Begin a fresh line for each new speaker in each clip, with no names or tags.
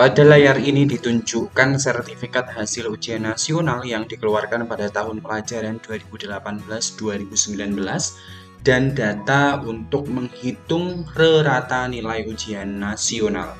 Pada layar ini ditunjukkan sertifikat hasil ujian nasional yang dikeluarkan pada tahun pelajaran 2018-2019 dan data untuk menghitung rata nilai ujian nasional.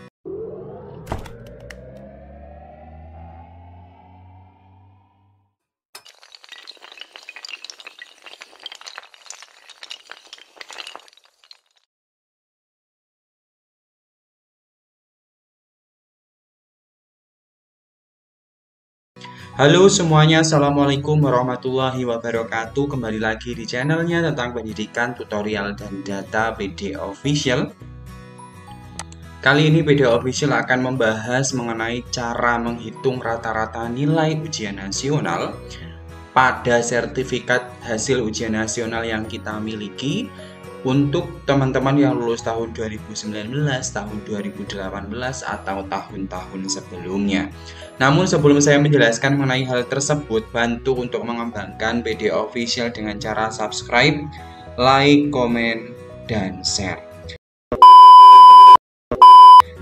Halo semuanya, Assalamualaikum warahmatullahi wabarakatuh. Kembali lagi di channelnya tentang pendidikan, tutorial, dan data PD Official. Kali ini PD Official akan membahas mengenai cara menghitung rata-rata nilai ujian nasional pada sertifikat hasil ujian nasional yang kita miliki untuk teman-teman yang lulus tahun 2019, tahun 2018, atau tahun-tahun sebelumnya. Namun sebelum saya menjelaskan mengenai hal tersebut, bantu untuk mengembangkan PD Official dengan cara subscribe, like, komen, dan share.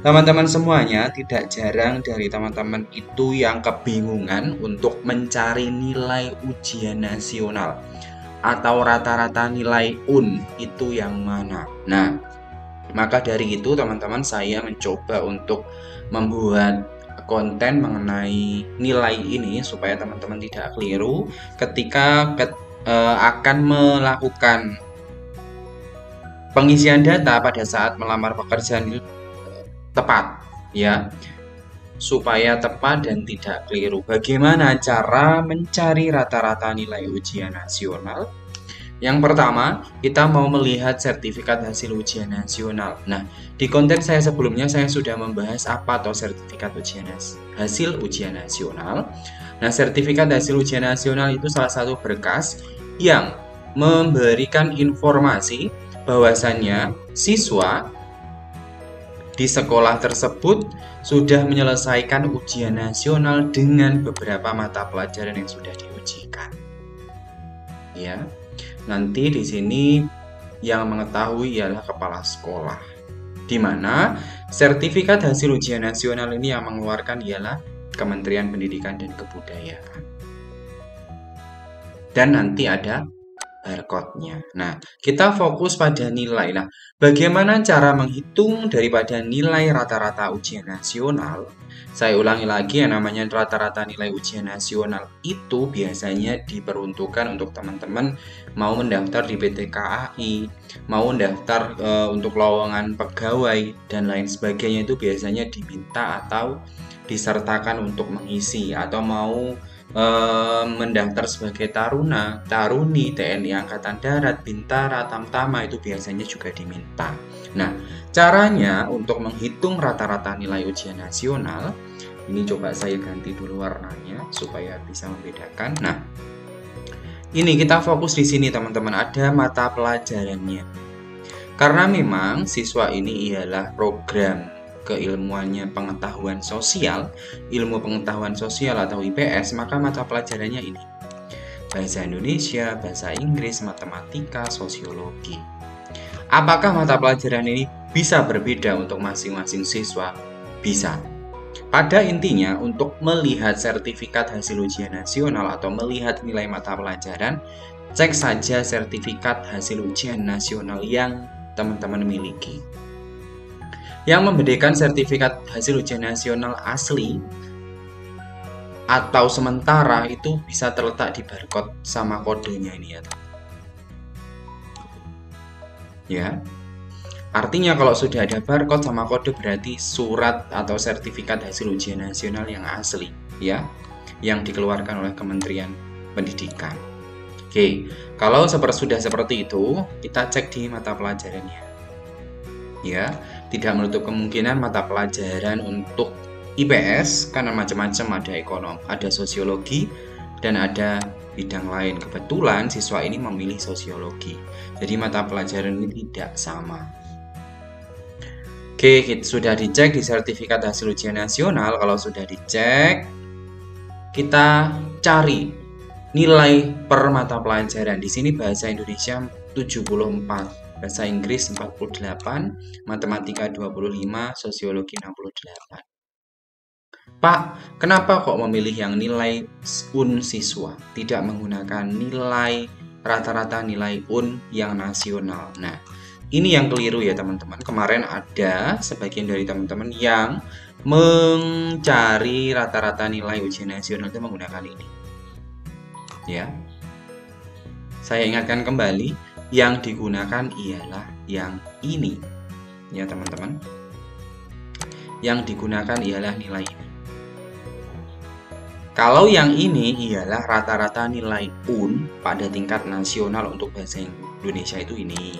Teman-teman semuanya, tidak jarang dari teman-teman itu yang kebingungan untuk mencari nilai ujian nasional atau rata-rata nilai UN itu yang mana. Nah, maka dari itu teman-teman saya mencoba untuk membuat konten mengenai nilai ini supaya teman-teman tidak keliru ketika akan melakukan pengisian data pada saat melamar pekerjaan tepat, ya, supaya tepat dan tidak keliru. Bagaimana cara mencari rata-rata nilai ujian nasional? Yang pertama, kita mau melihat sertifikat hasil ujian nasional. Nah, di konten saya sebelumnya saya sudah membahas apa atau sertifikat hasil ujian nasional. Nah, sertifikat hasil ujian nasional itu salah satu berkas yang memberikan informasi bahwasannya siswa di sekolah tersebut sudah menyelesaikan ujian nasional dengan beberapa mata pelajaran yang sudah diujikan. Ya. Nanti di sini yang mengetahui ialah kepala sekolah, di mana sertifikat hasil ujian nasional ini yang mengeluarkan ialah Kementerian Pendidikan dan Kebudayaan. Dan nanti ada barcode-nya. Nah, kita fokus pada nilai. Nah, bagaimana cara menghitung daripada nilai rata-rata ujian nasional? Saya ulangi lagi, yang namanya rata-rata nilai ujian nasional itu biasanya diperuntukkan untuk teman-teman mau mendaftar di PT KAI, mau mendaftar untuk lowongan pegawai, dan lain sebagainya. Itu biasanya diminta atau disertakan untuk mengisi, atau mau mendaftar sebagai taruna, taruni, TNI Angkatan Darat, Bintara, Tamtama, itu biasanya juga diminta. Nah, caranya untuk menghitung rata-rata nilai ujian nasional, ini coba saya ganti dulu warnanya supaya bisa membedakan. Nah, ini kita fokus di sini teman-teman, ada mata pelajarannya. Karena memang siswa ini ialah program keilmuannya pengetahuan sosial, ilmu pengetahuan sosial atau IPS, maka mata pelajarannya ini: bahasa Indonesia, bahasa Inggris, matematika, sosiologi. Apakah mata pelajaran ini bisa berbeda untuk masing-masing siswa? Bisa. Pada intinya, untuk melihat sertifikat hasil ujian nasional atau melihat nilai mata pelajaran, cek saja sertifikat hasil ujian nasional yang teman-teman miliki. Yang membedakan sertifikat hasil ujian nasional asli atau sementara itu bisa terletak di barcode sama kodenya ini, ya. Ya. Artinya kalau sudah ada barcode sama kode berarti surat atau sertifikat hasil ujian nasional yang asli, ya, yang dikeluarkan oleh Kementerian Pendidikan. Oke, kalau sudah seperti itu, kita cek di mata pelajarannya. Ya, tidak menutup kemungkinan mata pelajaran untuk IPS karena macam-macam, ada ekonom, ada sosiologi, dan ada bidang lain. Kebetulan siswa ini memilih sosiologi, jadi mata pelajaran ini tidak sama. Oke, sudah dicek di sertifikat hasil ujian nasional. Kalau sudah dicek, kita cari nilai per mata pelajaran. Di sini bahasa Indonesia 74. Bahasa Inggris 48, matematika 25, sosiologi 68. Pak, kenapa kok memilih yang nilai UN siswa, tidak menggunakan nilai rata-rata nilai UN yang nasional? Nah, ini yang keliru ya teman-teman. Kemarin ada sebagian dari teman-teman yang mencari rata-rata nilai ujian nasional itu menggunakan ini. Ya. Saya ingatkan kembali, yang digunakan ialah yang ini. Ya, teman-teman. Yang digunakan ialah nilai ini. Kalau yang ini ialah rata-rata nilai UN pada tingkat nasional untuk bahasa Indonesia itu ini.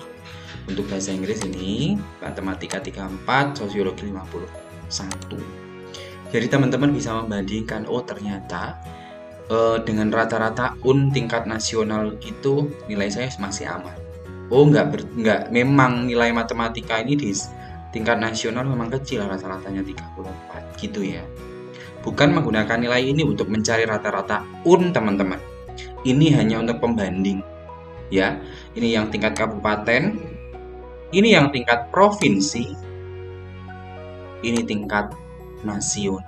Untuk bahasa Inggris ini, matematika 34, sosiologi 51. Jadi teman-teman bisa membandingkan, oh ternyata dengan rata-rata UN tingkat nasional itu nilai saya masih aman. Oh enggak, memang nilai matematika ini di tingkat nasional memang kecil, rata-ratanya 34 gitu ya. Bukan menggunakan nilai ini untuk mencari rata-rata UN, teman-teman. Ini hanya untuk pembanding. Ya, ini yang tingkat kabupaten, ini yang tingkat provinsi, ini tingkat nasional.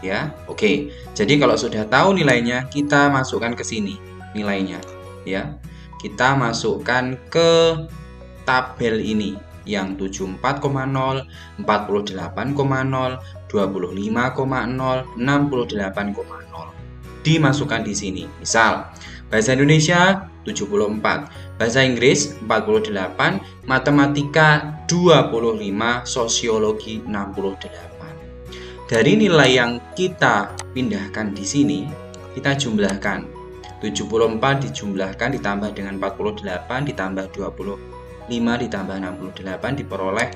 Ya, oke. Jadi kalau sudah tahu nilainya, kita masukkan ke sini nilainya, ya. Kita masukkan ke tabel ini yang 74,0, 48,0, 25,0, 68,0. Dimasukkan di sini. Misal, bahasa Indonesia 74, bahasa Inggris 48, matematika 25, sosiologi 68. Dari nilai yang kita pindahkan di sini, kita jumlahkan. 74 dijumlahkan ditambah dengan 48 ditambah 25 ditambah 68 diperoleh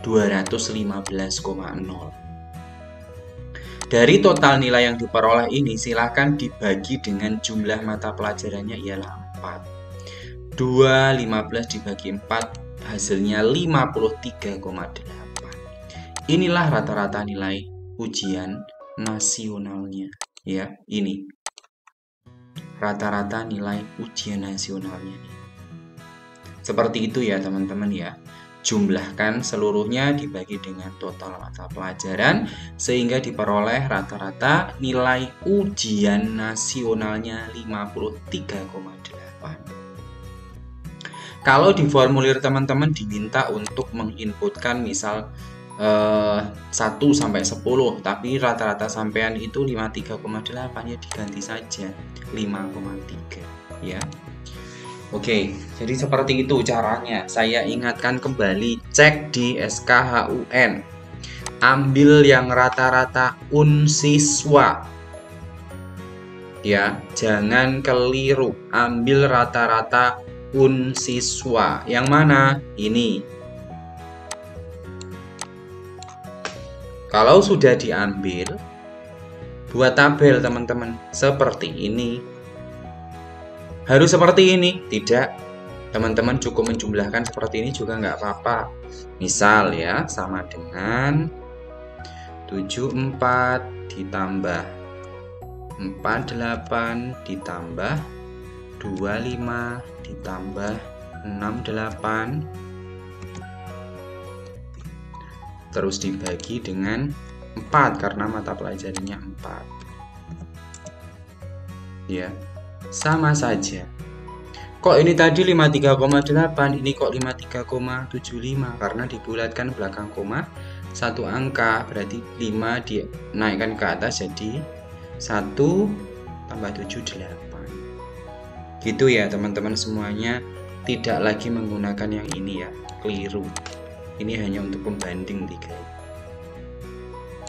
215,0. Dari total nilai yang diperoleh ini silakan dibagi dengan jumlah mata pelajarannya ialah 4. 15 dibagi 4 hasilnya 53,8. Inilah rata-rata nilai ujian nasionalnya, ya. Ini rata-rata nilai ujian nasionalnya. Seperti itu ya teman-teman ya. Jumlahkan seluruhnya dibagi dengan total mata pelajaran sehingga diperoleh rata-rata nilai ujian nasionalnya 53,8. Kalau di formulir teman-teman diminta untuk menginputkan misal 1 sampai 10, tapi rata-rata sampean itu 53,8, ya diganti saja 5,3 ya. Oke, jadi seperti itu caranya. Saya ingatkan kembali, cek di SKHUN. Ambil yang rata-rata UN siswa. Ya, jangan keliru. Ambil rata-rata UN siswa. Yang mana? Ini. Kalau sudah diambil, buat tabel teman-teman seperti ini. Harus seperti ini? Tidak. Teman-teman cukup menjumlahkan seperti ini juga nggak apa-apa. Misal ya, sama dengan 74 ditambah 48 ditambah 25 ditambah 68 terus dibagi dengan 4 karena mata pelajarannya 4. Ya, sama saja. Kok ini tadi 53,8, ini kok 53,75 karena dibulatkan belakang koma 1 angka, berarti 5 dinaikkan ke atas jadi 1 tambah 7 8. Gitu ya teman-teman semuanya, tidak lagi menggunakan yang ini ya, keliru. Ini hanya untuk pembanding 3.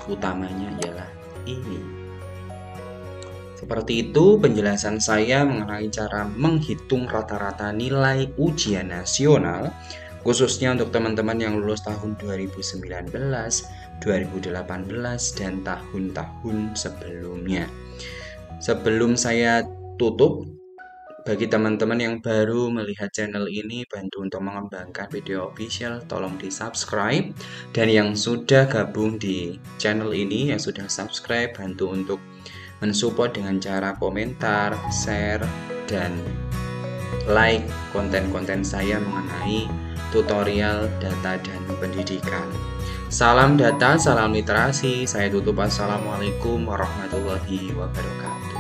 Utamanya ialah ini. Seperti itu penjelasan saya mengenai cara menghitung rata-rata nilai ujian nasional, khususnya untuk teman-teman yang lulus tahun 2019, 2018, dan tahun-tahun sebelumnya. Sebelum saya tutup, bagi teman-teman yang baru melihat channel ini, bantu untuk mengembangkan video official, tolong di subscribe. Dan yang sudah gabung di channel ini, yang sudah subscribe, bantu untuk mensupport dengan cara komentar, share, dan like konten-konten saya mengenai tutorial data dan pendidikan. Salam data, salam literasi. Saya tutup. Assalamualaikum warahmatullahi wabarakatuh.